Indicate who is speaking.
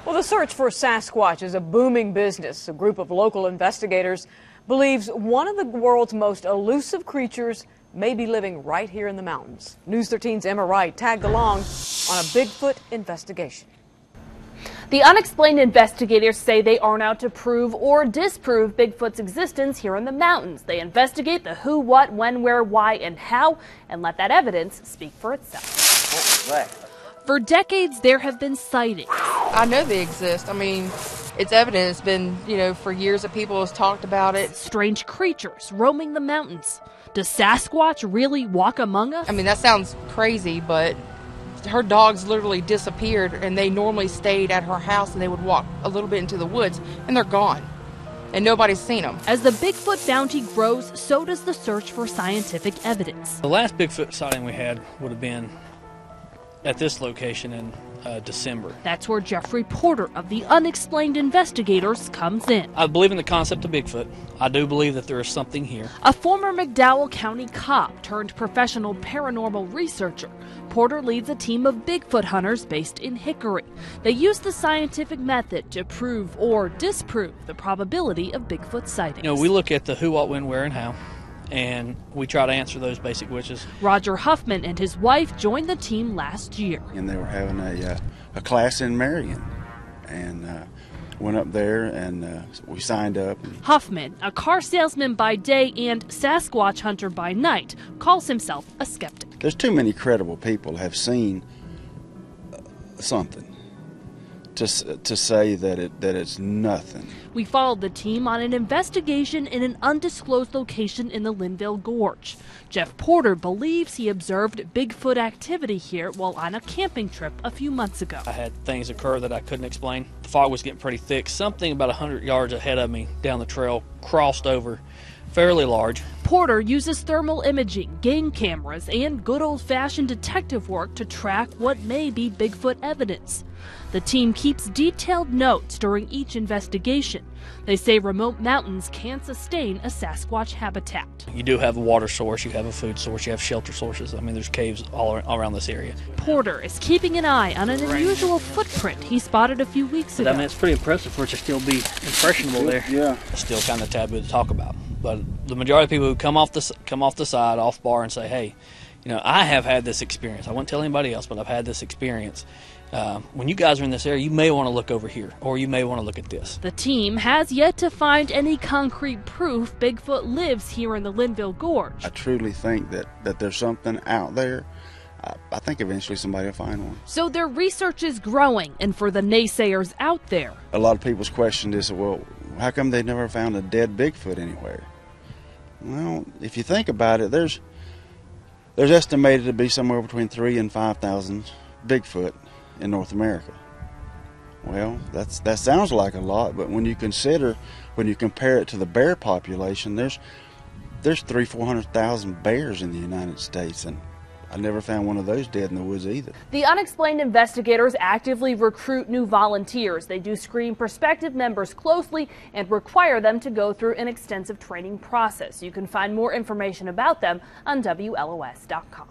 Speaker 1: Well, the search for Sasquatch is a booming business. A group of local investigators believes one of the world's most elusive creatures may be living right here in the mountains. News 13's Emma Wright tagged along on a Bigfoot investigation.
Speaker 2: The Unexplained Investigators say they aren't out to prove or disprove Bigfoot's existence here in the mountains. They investigate the who, what, when, where, why, and how, and let that evidence speak for itself.
Speaker 3: What was that?
Speaker 2: For decades, there have been sightings.
Speaker 4: I know they exist. I mean, it's evident. It's been, for years that people have talked about it.
Speaker 2: Strange creatures roaming the mountains. Does Sasquatch really walk among us?
Speaker 4: I mean, that sounds crazy, but her dogs literally disappeared, and they normally stayed at her house, and they would walk a little bit into the woods, and they're gone. And nobody's seen them.
Speaker 2: As the Bigfoot bounty grows, so does the search for scientific evidence.
Speaker 5: The last Bigfoot sighting we had would have been at this location in December.
Speaker 2: That's where Jeffery Porter of the Unexplained Investigators comes in.
Speaker 5: I believe in the concept of Bigfoot. I do believe that there is something here.
Speaker 2: A former McDowell County cop turned professional paranormal researcher, Porter leads a team of Bigfoot hunters based in Hickory. They use the scientific method to prove or disprove the probability of Bigfoot sightings.
Speaker 5: We look at the who, what, when, where, and how, and we try to answer those basic wishes.
Speaker 2: Roger Huffman and his wife joined the team last year.
Speaker 6: And they were having a class in Marion, and went up there and we signed up.
Speaker 2: Huffman, a car salesman by day and Sasquatch hunter by night, calls himself a skeptic.
Speaker 6: There's too many credible people have seen something to say that it's nothing.
Speaker 2: We followed the team on an investigation in an undisclosed location in the Linville Gorge. Jeff Porter believes he observed Bigfoot activity here while on a camping trip a few months ago.
Speaker 5: I had things occur that I couldn't explain. The fog was getting pretty thick. Something about 100 yards ahead of me down the trail crossed over, fairly large.
Speaker 2: Porter uses thermal imaging, game cameras, and good old-fashioned detective work to track what may be Bigfoot evidence. The team keeps detailed notes during each investigation. They say remote mountains can sustain a Sasquatch habitat.
Speaker 5: You do have a water source, you have a food source, you have shelter sources. I mean, there's caves all around this area.
Speaker 2: Porter is keeping an eye on an unusual footprint he spotted a few weeks ago.
Speaker 5: I mean, it's pretty impressive for it to still be impressionable there.
Speaker 6: Yeah.
Speaker 5: It's still kind of taboo to talk about. But the majority of people who come off the side, off bar, and say, hey, I have had this experience. I won't tell anybody else, but I've had this experience. When you guys are in this area, you may want to look over here, or you may want to look at this.
Speaker 2: The team has yet to find any concrete proof Bigfoot lives here in the Linville Gorge.
Speaker 6: I truly think that there's something out there. I think eventually somebody will find one.
Speaker 2: So their research is growing, and for the naysayers out there,
Speaker 6: a lot of people's question is, well, how come they never found a dead Bigfoot anywhere? Well, if you think about it, there's estimated to be somewhere between 3,000 and 5,000 Bigfoot in North America. Well, that sounds like a lot, but when you compare it to the bear population, there's 300,000-400,000 bears in the United States, and I never found one of those dead in the woods either.
Speaker 2: The Unexplained Investigators actively recruit new volunteers. They do screen prospective members closely and require them to go through an extensive training process. You can find more information about them on WLOS.com.